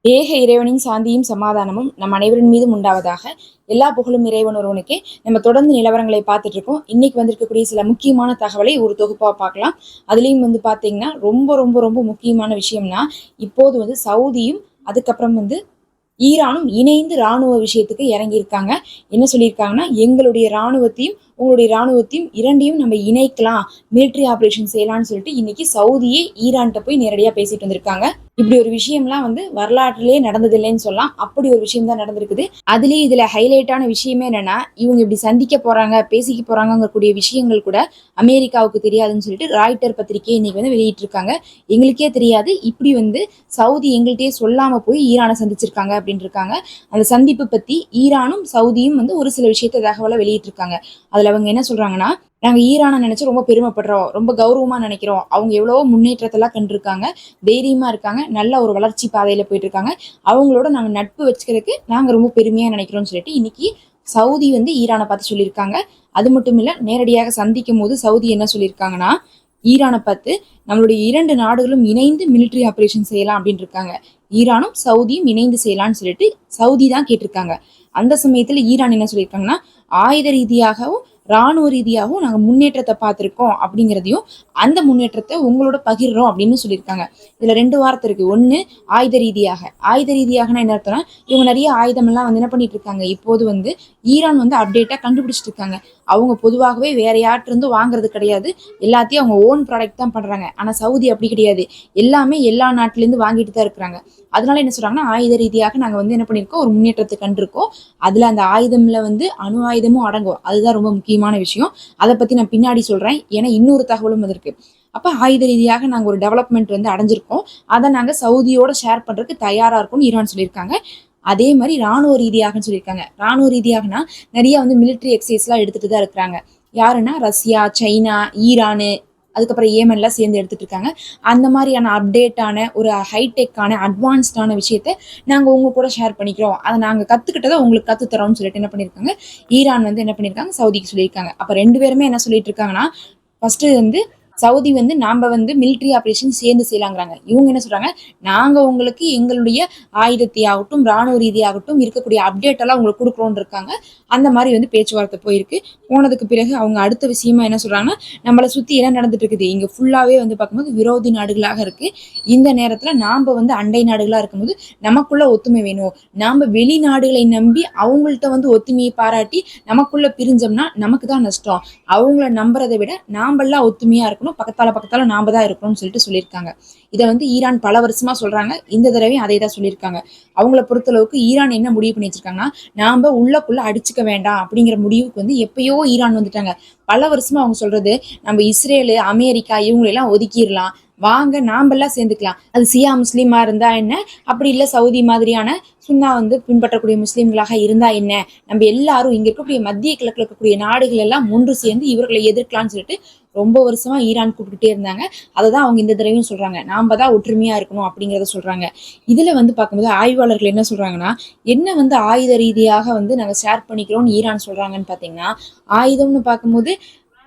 ஏக இறைவனின் சாந்தியும் சமாதானமும் நம் அனைவரின் மீதும் உண்டாவதாக. எல்லா புகழும் இறைவன் ஒருவனுக்கே. நம்ம தொடர்ந்து நிலவரங்களை பார்த்துட்டு இருக்கோம். இன்னைக்கு வந்திருக்கக்கூடிய சில முக்கியமான தகவலை ஒரு தொகுப்பா பார்க்கலாம். அதுலயும் பாத்தீங்கன்னா ரொம்ப ரொம்ப ரொம்ப முக்கியமான விஷயம்னா, இப்போது சவுதியும் அதுக்கப்புறம் ஈரானும் இணைந்து ராணுவ விஷயத்துக்கு இறங்கியிருக்காங்க. என்ன சொல்லியிருக்காங்கன்னா, எங்களுடைய ராணுவத்தையும் உங்களுடைய ராணுவத்தையும் இரண்டையும் நம்ம இணைக்கலாம், மிலிட்ரி ஆபரேஷன் செய்யலாம்னு சொல்லிட்டு இன்னைக்கு சவுதியே ஈரான்கிட்ட போய் நேரடியா பேசிட்டு வந்திருக்காங்க. இப்படி ஒரு விஷயம்லாம் வரலாற்றிலே நடந்ததில்லைன்னு சொல்லலாம். அப்படி ஒரு விஷயம் தான் நடந்திருக்குது. அதுலயும் இதுல ஹைலைட்டான விஷயமே என்னன்னா, இவங்க இப்படி சந்திக்க போறாங்க, பேசிக்க போறாங்கக்கூடிய விஷயங்கள் கூட அமெரிக்காவுக்கு தெரியாதுன்னு சொல்லிட்டு ராய்ட்டர் பத்திரிகை இன்னைக்கு வெளியிட்டு இருக்காங்க. எங்களுக்கே தெரியாது, இப்படி சவுதி எங்கள்கிட்டயே சொல்லாம போய் ஈரானை சந்திச்சிருக்காங்க அப்படின்னு இருக்காங்க. அந்த சந்திப்பு பத்தி ஈரானும் சவுதியும் ஒரு சில விஷயத்த தகவலை வெளியிட்டு இருக்காங்க. அதுல அவங்க என்ன சொல்றாங்கன்னா, நாங்க ஈரானை நினைச்சு ரொம்ப பெருமைப்படுறோம், ரொம்ப கௌரவமா நினைக்கிறோம். அவங்க எவ்வளவோ முன்னேற்றத்தெல்லாம் கண்டிருக்காங்க, தைரியமா இருக்காங்க, நல்ல ஒரு வளர்ச்சி பாதையில போயிட்டு இருக்காங்க. அவங்களோட நாங்க நட்பு வச்சுக்கிறதுக்கு நாங்க ரொம்ப பெருமையா நினைக்கிறோம்னு சொல்லிட்டு இன்னைக்கு சவுதி ஈரானை பார்த்து சொல்லியிருக்காங்க. அது மட்டும் இல்ல, நேரடியாக சந்திக்கும் போது சவுதி என்ன சொல்லியிருக்காங்கன்னா, ஈரானை பார்த்து நம்மளுடைய இரண்டு நாடுகளும் இணைந்து மிலிட்ரி ஆபரேஷன் செய்யலாம் அப்படின்னு இருக்காங்க. ஈரானும் சவுதியும் இணைந்து செய்யலாம்னு சொல்லிட்டு சவுதி தான் கேட்டிருக்காங்க. அந்த சமயத்துல ஈரான் என்ன சொல்லியிருக்காங்கன்னா, ஆயுத ரீதியாகவும் ராணுவ ரீதியாகவும் நாங்க முன்னேற்றத்தை பார்த்திருக்கோம் அப்படிங்கிறதையும், அந்த முன்னேற்றத்தை உங்களோட பகிர்றோம் அப்படின்னு சொல்லியிருக்காங்க. இதுல ரெண்டு வார்த்தை இருக்கு. ஒண்ணு ஆயுத ரீதியாக. ஆயுத ரீதியாகனா என்ன அர்த்தம்னா, இவங்க நிறைய ஆயுதம் எல்லாம் என்ன பண்ணிட்டு இருக்காங்க, இப்போது ஈரான் அப்டேட்டா கண்டுபிடிச்சிட்டு இருக்காங்க. அவங்க பொதுவாகவே வேற யார்ட்டு இருந்து வாங்குறது கிடையாது, எல்லாத்தையும் அவங்க ஓன் ப்ராடக்ட் தான் பண்றாங்க. ஆனா சவுதி அப்படி கிடையாது, எல்லாமே எல்லா நாட்டுல இருந்து வாங்கிட்டு தான் இருக்கிறாங்க. அதனால என்ன சொல்றாங்கன்னா, ஆயுத ரீதியாக நாங்க என்ன பண்ணிருக்கோம், ஒரு முன்னேற்றத்தை கண்டிருக்கோம். அதுல அந்த ஆயுதம்ல அணு ஆயுதமும் அடங்கும். அதுதான் ரொம்ப முக்கியமான விஷயம். அதை பத்தி நான் பின்னாடி சொல்றேன், ஏன்னா இன்னொரு தகவலும் இருக்கு. அப்ப ஆயுத ரீதியாக நாங்க ஒரு டெவலப்மெண்ட் அடைஞ்சிருக்கோம், அதை நாங்க சவுதியோட ஷேர் பண்றதுக்கு தயாரா இருக்கும்னு ஈரான் சொல்லியிருக்காங்க. அதே மாதிரி ராணுவ ரீதியாக சொல்லியிருக்காங்க. ராணுவ ரீதியாகனா நிறைய மிலிட்ரி எக்ஸசைஸ் எல்லாம் எடுத்துட்டு தான் இருக்கிறாங்க. யாருன்னா ரஷ்யா, சைனா, ஈரானு, அதுக்கப்புறம் ஏமன்லாம் சேர்ந்து எடுத்துட்டு இருக்காங்க. அந்த மாதிரியான அப்டேட்டான ஒரு ஹைடெக்கான அட்வான்ஸ்டான விஷயத்த நாங்க உங்க கூட ஷேர் பண்ணிக்கிறோம், அதை நாங்க கத்துக்கிட்டதை உங்களுக்கு கத்துத்தரோம்னு சொல்லிட்டு என்ன பண்ணிருக்காங்க, ஈரான் என்ன பண்ணிருக்காங்க, சவுதிக்கு சொல்லியிருக்காங்க. அப்ப ரெண்டு பேருமே என்ன சொல்லிட்டு இருக்காங்கன்னா, ஃபர்ஸ்ட் சவுதி நாம மிலிட்ரி ஆபரேஷன் சேர்ந்து செய்யலாங்கிறாங்க. இவங்க என்ன சொல்றாங்க, நாங்க உங்களுக்கு எங்களுடைய ஆயுதத்தை ஆகட்டும் ராணுவ ரீதியாகட்டும் இருக்கக்கூடிய அப்டேட் எல்லாம் உங்களுக்கு கொடுக்குறோம்னு இருக்காங்க. அந்த மாதிரி பேச்சுவார்த்தை போயிருக்கு. போனதுக்கு பிறகு அவங்க அடுத்த விஷயமா என்ன சொல்றாங்கன்னா, நம்மளை சுத்தி என்ன நடந்துட்டு இருக்குது, இங்க ஃபுல்லாவே பார்க்கும்போது விரோதி நாடுகளாக இருக்கு. இந்த நேரத்துல நாம அண்டை நாடுகளா இருக்கும்போது நமக்குள்ள ஒத்துமை வேணும். நாம வெளிநாடுகளை நம்பி அவங்கள்ட்ட ஒத்துமையை பாராட்டி நமக்குள்ள பிரிஞ்சோம்னா நமக்கு தான் நஷ்டம். அவங்கள நம்புறதை விட நாமெல்லாம் ஒத்துமையா இருக்கணும், பக்கத்தால நாம தான் இருக்கணும்னு சொல்லியிருக்காங்க. இதை ஈரான் பல வருஷமா சொல்றாங்க. இந்த தடவையும் அதே தான் சொல்லியிருக்காங்க. அவங்கள பொறுத்தளவுக்கு ஈரான் என்ன முடிவு பண்ணி வச்சிருக்காங்கன்னா, நாம உள்ளக்குள்ள அடிச்சுக்க வேண்டாம் அப்படிங்கிற முடிவுக்கு எப்பயோ ஈரான் வந்துட்டாங்க. பல வருஷமா அவங்க சொல்றது, நம்ம இஸ்ரேலு, அமெரிக்கா இவங்களெல்லாம் ஒதுக்கிடலாம், வாங்க நாமெல்லாம் சேர்ந்துக்கலாம். அது சியா முஸ்லீமா இருந்தா என்ன, அப்படி இல்லை சவுதி மாதிரியான சுன்னா பின்பற்றக்கூடிய முஸ்லீம்களாக இருந்தா என்ன, நம்ம எல்லாரும் இங்க இருக்கக்கூடிய மத்திய கிழக்குல இருக்கக்கூடிய நாடுகள் எல்லாம் ஒன்று சேர்ந்து இவர்களை எதிர்க்கலாம்னு சொல்லிட்டு ரொம்ப வருஷமா ஈரான் கூப்பிட்டுட்டே இருந்தாங்க. அதைதான் அவங்க இந்த தடவையும் சொல்றாங்க, நாம தான் ஒற்றுமையா இருக்கணும் அப்படிங்கிறத சொல்றாங்க. இதுல பார்க்கும்போது ஆய்வாளர்கள் என்ன சொல்றாங்கன்னா, என்ன ஆயுத ரீதியாக நாங்க ஷேர் பண்ணிக்கிறோம்னு ஈரான் சொல்றாங்கன்னு பாத்தீங்கன்னா, ஆயுதம்னு பார்க்கும்போது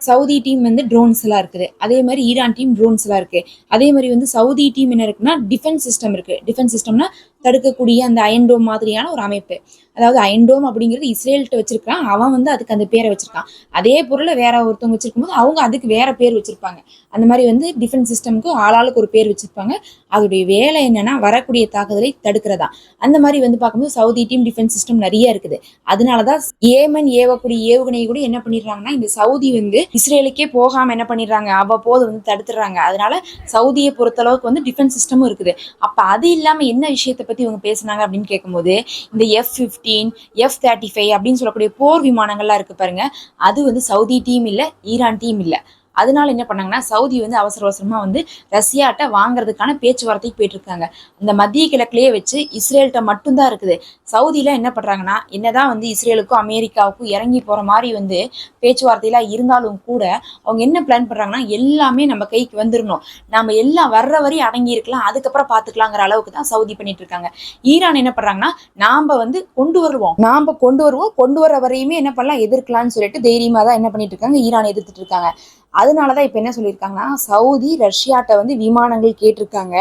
சவுதி டீம் ட்ரோன்ஸ் எல்லாம் இருக்குது, அதே மாதிரி ஈரான் டீம் ட்ரோன்ஸ் எல்லாம் இருக்கு. அதே மாதிரி சவுதி டீம் என்ன இருக்குன்னா, டிஃபென்ஸ் சிஸ்டம் இருக்கு. டிஃபென்ஸ் சிஸ்டம்னா தடுக்கக்கூடிய அந்த அயன்டோம் மாதிரியான ஒரு அமைப்பு. அதாவது அயன்டோம் அப்படிங்கிறது இஸ்ரேல்கிட்ட வச்சிருக்கான், அவன் அதுக்கு அந்த பேரை வச்சிருக்கான். அதே பொருளை வேற ஒருத்தவங்க வச்சிருக்கும் போது அவங்க அதுக்கு வேற பேர் வச்சிருப்பாங்க. அந்த மாதிரி டிஃபென்ஸ் சிஸ்டம்க்கு ஆளாளுக்கு ஒரு பேர் வச்சிருப்பாங்க. அதோடைய வேலை என்னன்னா, வரக்கூடிய தாக்குதலை தடுக்கிறதா. அந்த மாதிரி பார்க்கும்போது சவுதி டீம் டிஃபென்ஸ் சிஸ்டம் நிறைய இருக்குது. அதனாலதான் ஏமன் ஏவக்கூடிய ஏவுகணையை கூட என்ன பண்ணிடுறாங்கன்னா, இந்த சவுதி இஸ்ரேலுக்கே போகாம என்ன பண்ணிடுறாங்க, அவ்வப்போது தடுத்துடுறாங்க. அதனால சவுதியை பொறுத்தளவுக்கு டிஃபென்ஸ் சிஸ்டமும் இருக்குது. அப்ப அது இல்லாம என்ன விஷயத்தை பத்தி இவங்க பேசினாங்க அப்படின்னு கேட்கும்போது, இந்த F-15, F-35 அப்படின்னு சொல்லக்கூடிய போர் விமானங்கள்லாம் இருக்கு பாருங்க, அது சவுதி டீம் இல்ல, ஈரான் டீம் இல்ல. அதனால என்ன பண்ணாங்கன்னா, சவுதி அவசர அவசரமா ரஷ்யாட்ட வாங்குறதுக்கான பேச்சுவார்த்தைக்கு போயிட்டு இருக்காங்க. அந்த மத்திய கிழக்குலயே வச்சு இஸ்ரேல்கிட்ட மட்டும்தான் இருக்குது. சவுதியில என்ன பண்றாங்கன்னா, என்னதான் இஸ்ரேலுக்கும் அமெரிக்காவுக்கும் இறங்கி போற மாதிரி பேச்சுவார்த்தையெல்லாம் இருந்தாலும் கூட அவங்க என்ன பிளான் பண்றாங்கன்னா, எல்லாமே நம்ம கைக்கு வந்துடணும், நாம எல்லாம் வர்ற வரையும் அடங்கி இருக்கலாம், அதுக்கப்புறம் பாத்துக்கலாங்கிற அளவுக்கு தான் சவுதி பண்ணிட்டு இருக்காங்க. ஈரான் என்ன பண்றாங்கன்னா, நாம கொண்டு வருவோம், கொண்டு வர வரையுமே என்ன பண்ணலாம், எதிர்க்கலாம்னு சொல்லிட்டு தைரியமா தான் என்ன பண்ணிட்டு இருக்காங்க, ஈரான் எதிர்த்துட்டு இருக்காங்க. அதனாலதான் இப்ப என்ன சொல்லியிருக்காங்கன்னா, சவுதி ரஷ்யாட்ட வந்து விமானங்கள் கேட்டிருக்காங்க.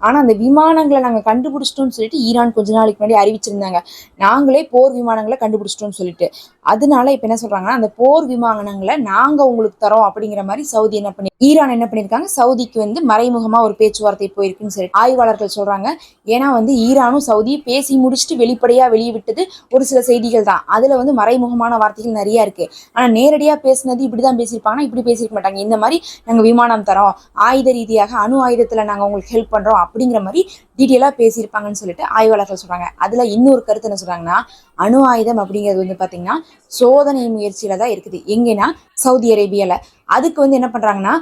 ஆனா அந்த விமானங்களை நாங்க கண்டுபிடிச்சிட்டோம்னு சொல்லிட்டு ஈரான் கொஞ்ச நாளைக்கு முன்னாடி அறிவிச்சிருந்தாங்க, நாங்களே போர் விமானங்களை கண்டுபிடிச்சிட்டோம்னு சொல்லிட்டு. அதனால இப்ப என்ன சொல்றாங்கன்னா, அந்த போர் விமானங்களை நாங்க உங்களுக்கு தரோம் அப்படிங்கிற மாதிரி சவுதி என்ன பண்ணி ஈரான் என்ன பண்ணிருக்காங்க, சவுதிக்கு வந்து மறைமுகமா ஒரு பேச்சுவார்த்தை போயிருக்குன்னு சொல்லி ஆய்வாளர்கள் சொல்றாங்க. ஏன்னா வந்து ஈரானும் சவுதி பேசி முடிச்சுட்டு வெளிப்படையா வெளியே விட்டது ஒரு சில செய்திகள் தான். அதுல வந்து மறைமுகமான வார்த்தைகள் நிறைய இருக்கு. ஆனா நேரடியா பேசினது இப்படிதான் பேசியிருப்பாங்கன்னா இப்படி பேசியிருக்க மாட்டாங்க. இந்த மாதிரி நாங்க விமானம் தரோம், ஆயுத ரீதியாக அணு ஆயுதத்துல நாங்க உங்களுக்கு ஹெல்ப் பண்றோம் அப்படிங்கிற மாதிரி டீட்டெயிலா பேசியிருப்பாங்கன்னு சொல்லிட்டு ஆய்வாளர்கள் சொல்றாங்க. அதுல இன்னொரு கருத்து என்ன சொல்றாங்கன்னா, அணு ஆயுதம் அப்படிங்கிறது வந்து பாத்தீங்கன்னா சோதனை முயற்சியில தான் இருக்குது. எங்கன்னா சவுதி அரேபியால. அதுக்கு வந்து என்ன பண்றாங்கன்னா,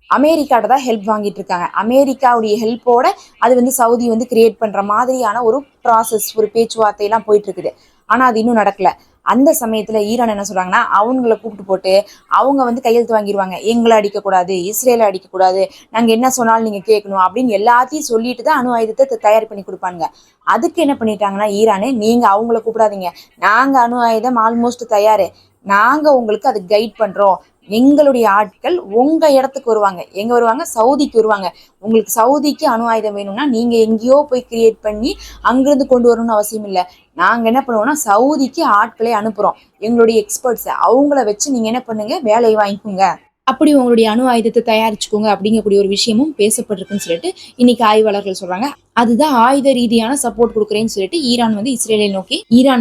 அமெரிக்காட்ட தான் ஹெல்ப் வாங்கிட்டு இருக்காங்க. அமெரிக்காவுடைய ஹெல்ப்போட அது வந்து சவுதி வந்து கிரியேட் பண்ற மாதிரியான ஒரு ப்ராசஸ், ஒரு பேச்சுவார்த்தை எல்லாம் போயிட்டு இருக்குது. ஆனா அது இன்னும் நடக்கல. அந்த சமயத்துல ஈரான் என்ன சொல்றாங்கன்னா, அவங்கள கூப்பிட்டு போட்டு அவங்க வந்து கையெழுத்து வாங்கிடுவாங்க. எங்களை அடிக்கக்கூடாது, இஸ்ரேலை அடிக்கக்கூடாது, நாங்க என்ன சொன்னாலும் நீங்க கேட்கணும் அப்படின்னு எல்லாத்தையும் சொல்லிட்டு தான் அணு ஆயுதத்தை தயார் பண்ணி கொடுப்பாங்க. அதுக்கு என்ன பண்ணிட்டாங்கன்னா ஈரானு, நீங்க அவங்கள கூப்பிடாதீங்க, நாங்க அணு ஆயுதம் ஆல்மோஸ்ட் தயாரு, நாங்க உங்களுக்கு அதை கைட் பண்றோம், எங்களுடைய ஆட்கள் உங்க இடத்துக்கு வருவாங்க. எங்க வருவாங்க? சவுதிக்கு வருவாங்க. உங்களுக்கு சவுதிக்கு அணு ஆயுதம் வேணும்னா நீங்க எங்கேயோ போய் கிரியேட் பண்ணி அங்கிருந்து கொண்டு வரணும்னு அவசியம் இல்லை. நாங்க என்ன பண்ணுவோம்னா சவுதிக்கு ஆட்களை அனுப்புறோம், எங்களுடைய எக்ஸ்பர்ட்ஸ், அவங்கள வச்சு நீங்க என்ன பண்ணுங்க, வேலையை வாங்கிக்கோங்க, அப்படி உங்களுடைய அணு ஆயுதத்தை தயாரிச்சுக்கோங்க அப்படிங்கக்கூடிய ஒரு விஷயமும் பேசப்பட்டிருக்குன்னு சொல்லிட்டு இன்னைக்கு ஆய்வாளர்கள் சொல்றாங்க. அதுதான் ஆயுத ரீதியான சப்போர்ட் கொடுக்குறேன்னு சொல்லிட்டு ஈரான்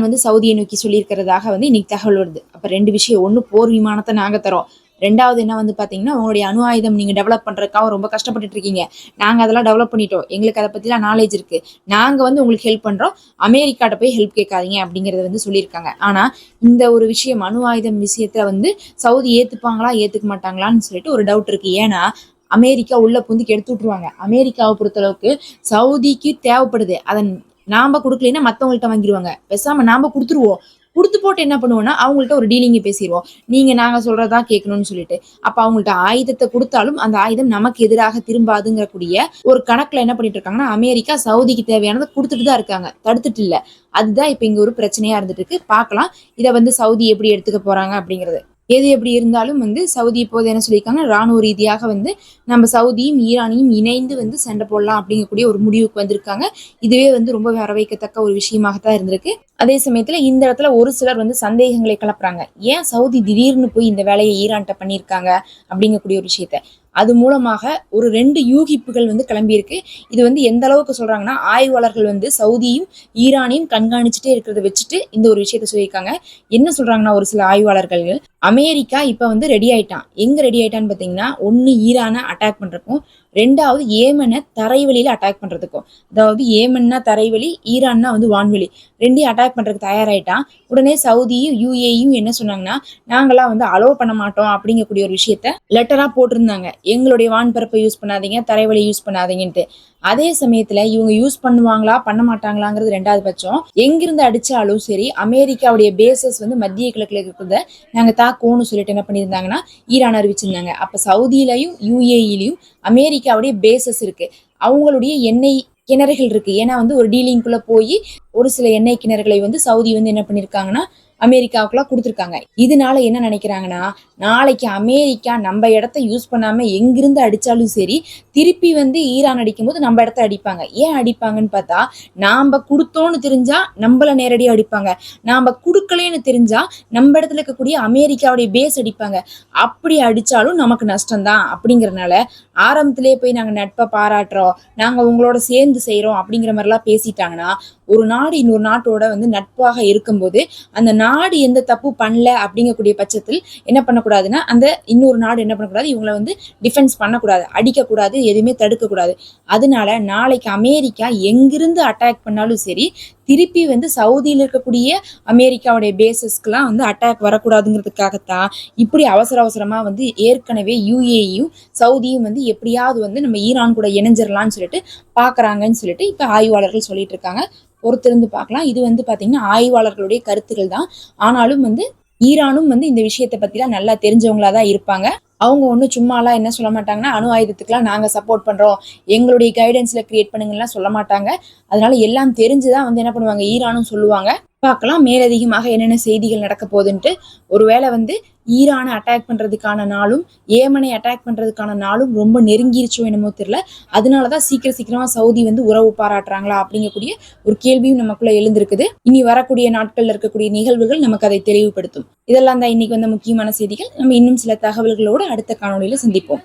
வந்து சவுதியை நோக்கி சொல்லியிருக்கிறதாக வந்து இன்னைக்கு தகவல் வருது. அப்ப ரெண்டு விஷயம், ஒண்ணு போர் விமானத்தை நாங்க தரோம், ரெண்டாவது என்ன வந்து பாத்தீங்கன்னா, உங்களுடைய அணு ஆயுதம் நீங்க டெவலப் பண்றதுக்காக ரொம்ப கஷ்டப்பட்டுட்டு இருக்கீங்க, நாங்க அதெல்லாம் டெவலப் பண்ணிட்டோம், எங்களுக்கு அதை பத்திலாம் நாலேஜ் இருக்கு, நாங்க வந்து உங்களுக்கு ஹெல்ப் பண்றோம், அமெரிக்காட்ட போய் ஹெல்ப் கேட்காதீங்க அப்படிங்கறத வந்து சொல்லியிருக்காங்க. ஆனா இந்த ஒரு விஷயம், அணு ஆயுதம் விஷயத்துல வந்து சவுதி ஏத்துப்பாங்களா ஏத்துக்க மாட்டாங்களான்னு சொல்லிட்டு ஒரு டவுட் இருக்கு. ஏன்னா அமெரிக்கா உள்ள புந்துக்கு எடுத்து விட்டுருவாங்க. அமெரிக்காவை பொறுத்தளவுக்கு சவுதிக்கு தேவைப்படுது, அதை நாம கொடுக்கலைன்னா மத்தவங்கள்ட்ட வாங்கிடுவாங்க, பேசாம நாம கொடுத்துருவோம், கொடுத்து போட்டு என்ன பண்ணுவோம்னா அவங்கள்ட்ட ஒரு டீலிங்கை பேசிடுவோம், நீங்க நாங்க சொல்றதா கேட்கணும்னு சொல்லிட்டு. அப்ப அவங்கள்ட்ட ஆயுதத்தை கொடுத்தாலும் அந்த ஆயுதம் நமக்கு எதிராக திரும்பாதுங்கிற கூடிய ஒரு கணக்குல என்ன பண்ணிட்டு இருக்காங்கன்னா, அமெரிக்கா சவுதிக்கு தேவையானதை கொடுத்துட்டு தான் இருக்காங்க, தடுத்துட்டு இல்ல. அதுதான் இப்ப இங்க ஒரு பிரச்சனையா இருந்துட்டு இருக்கு. பார்க்கலாம் இதை வந்து சவுதி எப்படி எடுத்துக்க போறாங்க அப்படிங்கிறது. எது எப்படி இருந்தாலும் வந்து சவுதி இப்போது என்ன சொல்லியிருக்காங்க, ராணுவ ரீதியாக வந்து நம்ம சவுதியும் ஈரானையும் இணைந்து வந்து சண்டை போடலாம் அப்படிங்கக்கூடிய ஒரு முடிவுக்கு வந்திருக்காங்க. இதுவே வந்து ரொம்ப வரவேற்கத்தக்க ஒரு விஷயமாகத்தான் இருந்திருக்கு. அதே சமயத்துல இந்த இடத்துல ஒரு சிலர் வந்து சந்தேகங்களை கிளப்புறாங்க, ஏன் சவுதி திடீர்னு போய் இந்த வேலையை ஈரான்கிட்ட பண்ணியிருக்காங்க அப்படிங்கக்கூடிய ஒரு விஷயத்த. அது மூலமாக ஒரு 2 யூகிப்புகள் வந்து கிளம்பியிருக்கு. இது வந்து எந்த அளவுக்கு சொல்றாங்கன்னா, ஆய்வாளர்கள் வந்து சவுதியும் ஈரானையும் கண்காணிச்சுட்டே இருக்கிறத வச்சுட்டு இந்த ஒரு விஷயத்த சொல்லியிருக்காங்க. என்ன சொல்றாங்கன்னா ஒரு சில ஆய்வாளர்கள், அமெரிக்கா இப்ப வந்து ரெடி ஆயிட்டான். எங்க ரெடி ஆயிட்டான்னு பாத்தீங்கன்னா, ஒன்னு ஈரானை அட்டாக் பண்றதுக்கும், ரெண்டாவது ஏமனை தரைவழியில அட்டாக் பண்றதுக்கும். அதாவது ஏமன்னா தரைவழி, ஈரான்னா வந்து வான்வெளி, ரெண்டையும் அட்டாக் பண்றதுக்கு தயாராயிட்டான். உடனே சவுதியும் யுஏயும் என்ன சொன்னாங்கன்னா, நாங்களாம் வந்து அலோவ் பண்ண மாட்டோம் அப்படிங்கக்கூடிய ஒரு விஷயத்த லெட்டரா போட்டிருந்தாங்க, எங்களுடைய வான்பரப்பை யூஸ் பண்ணாதீங்க, தரைவழி யூஸ் பண்ணாதீங்கன்ட்டு. அதே சமயத்துல இவங்க யூஸ் பண்ணுவாங்களா பண்ண மாட்டாங்களாங்கிறது ரெண்டாவது பட்சம். எங்கிருந்து அடிச்சாலும் சரி அமெரிக்காவுடைய பேசஸ் வந்து மத்திய கிழக்குல இருக்கிறத நாங்க தாக்குவோம்னு சொல்லிட்டு என்ன பண்ணியிருந்தாங்கன்னா ஈரான் அறிவிச்சிருந்தாங்க. அப்ப சவுதியிலையும் யுஏஇலையும் அமெரிக்காவுடைய பேசஸ் இருக்கு, அவங்களுடைய எண்ணெய் கிணறுகள் இருக்கு. ஏன்னா வந்து ஒரு டீலிங்குள்ள போய் ஒரு சில எண்ணெய் கிணறுகளை வந்து சவுதி வந்து என்ன பண்ணிருக்காங்கன்னா அமெரிக்காவுக்குலாம் கொடுத்துருக்காங்க. இதனால என்ன நினைக்கிறாங்கன்னா, நாளைக்கு அமெரிக்கா நம்ம இடத்த யூஸ் பண்ணாம எங்கிருந்து அடிச்சாலும் சரி திருப்பி வந்து ஈரான் அடிக்கும் போது நம்ம இடத்த அடிப்பாங்க. ஏன் அடிப்பாங்கன்னு பார்த்தா, நாம கொடுத்தோன்னு தெரிஞ்சா நம்மள நேரடியா அடிப்பாங்க, நாம கொடுக்கலன்னு தெரிஞ்சா நம்ம இடத்துல இருக்கக்கூடிய அமெரிக்காவுடைய பேஸ் அடிப்பாங்க, அப்படி அடிச்சாலும் நமக்கு நஷ்டம்தான். அப்படிங்கறதுனால ஆரம்பத்திலேயே போய் நாங்க நட்பை பாராட்டுறோம், நாங்க உங்களோட சேர்ந்து செய்யறோம் அப்படிங்கிற மாதிரிலாம் பேசிட்டாங்கன்னா, ஒரு நாடு இன்னொரு நாட்டோட வந்து நட்பாக இருக்கும்போது அந்த நாடு எந்த தப்பு பண்ணல அப்படிங்கக்கூடிய பட்சத்தில் என்ன பண்ணக்கூடாதுன்னா, அந்த இன்னொரு நாடு என்ன பண்ணக்கூடாது, இவங்களை வந்து டிஃபென்ஸ் பண்ணக்கூடாது, அடிக்கக்கூடாது, எதுவுமே தடுக்கக்கூடாது. அதனால நாளைக்கு அமெரிக்கா எங்கிருந்து அட்டாக் பண்ணாலும் சரி திருப்பி வந்து சவுதியில் இருக்கக்கூடிய அமெரிக்காவுடைய பேசஸ்க்குலாம் வந்து அட்டாக் வரக்கூடாதுங்கிறதுக்காகத்தான் இப்படி அவசர அவசரமா வந்து ஏற்கனவே யுஏயும் சவுதியும் வந்து எப்படியாவது வந்து நம்ம ஈரான் கூட இணைஞ்சிடலாம்னு சொல்லிட்டு பாக்குறாங்கன்னு சொல்லிட்டு இப்ப ஆய்வாளர்கள் சொல்லிட்டு இருக்காங்க. பொறுத்திருந்து பார்க்கலாம். இது வந்து பாத்தீங்கன்னா ஆய்வாளர்களுடைய கருத்துக்கள் தான். ஆனாலும் வந்து ஈரானும் வந்து இந்த விஷயத்தை பத்திலாம் நல்லா தெரிஞ்சவங்களா தான் இருப்பாங்க. அவங்க ஒன்றும் சும்மாலாம் என்ன சொல்ல மாட்டாங்கன்னா, அணு ஆயுதத்துக்குலாம் நாங்க சப்போர்ட் பண்றோம், எங்களுடைய கைடன்ஸ்ல கிரியேட் பண்ணுங்கலாம் சொல்ல மாட்டாங்க. அதனால எல்லாம் தெரிஞ்சுதான் வந்து என்ன பண்ணுவாங்க ஈரானும் சொல்லுவாங்க. பார்க்கலாம் மேலதிகமாக என்னென்ன செய்திகள் நடக்க போகுதுன்ட்டு. ஒருவேளை ஈரானை அட்டாக் பண்றதுக்கான நாளும் ஏமனை அட்டாக் பண்றதுக்கான நாளும் ரொம்ப நெருங்கிருச்சோ என்னமோ தெரியல. அதனாலதான் சீக்கிரமா சவுதி உறவு பாராட்டுறாங்களா அப்படிங்கக்கூடிய ஒரு கேள்வியும் நமக்குள்ள எழுந்திருக்குது. இனி வரக்கூடிய நாட்கள்ல இருக்கக்கூடிய நிகழ்வுகள் நமக்கு அதை தெளிவுபடுத்தும். இதெல்லாம் தான் இன்னைக்கு முக்கியமான செய்திகள். நம்ம இன்னும் சில தகவல்களோடு அடுத்த காணொளியில சந்திப்போம்.